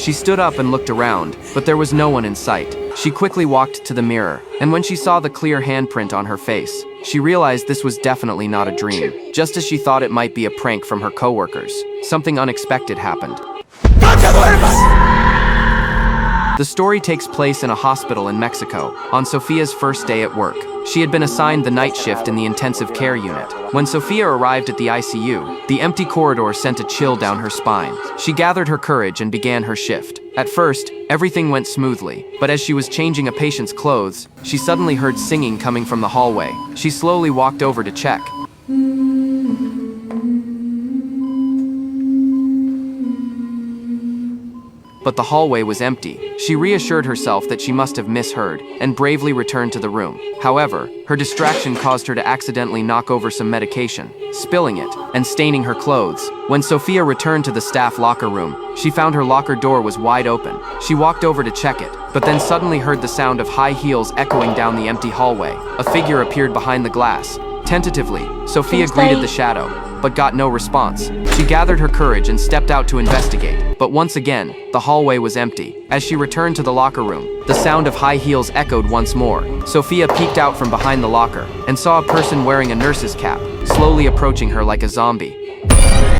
She stood up and looked around, but there was no one in sight. She quickly walked to the mirror, and when she saw the clear handprint on her face, she realized this was definitely not a dream. Just as she thought it might be a prank from her coworkers, something unexpected happened. The story takes place in a hospital in Mexico, on Sofia's first day at work. She had been assigned the night shift in the intensive care unit. When Sofia arrived at the ICU, the empty corridor sent a chill down her spine. She gathered her courage and began her shift. At first, everything went smoothly, but as she was changing a patient's clothes, she suddenly heard singing coming from the hallway. She slowly walked over to check. But the hallway was empty. She reassured herself that she must have misheard, and bravely returned to the room. However, her distraction caused her to accidentally knock over some medication, spilling it, and staining her clothes. When Sofia returned to the staff locker room, she found her locker door was wide open. She walked over to check it, but then suddenly heard the sound of high heels echoing down the empty hallway. A figure appeared behind the glass. Tentatively, Sofia greeted the shadow, but got no response. She gathered her courage and stepped out to investigate, but once again, the hallway was empty. As she returned to the locker room, the sound of high heels echoed once more. Sofia peeked out from behind the locker and saw a person wearing a nurse's cap, slowly approaching her like a zombie.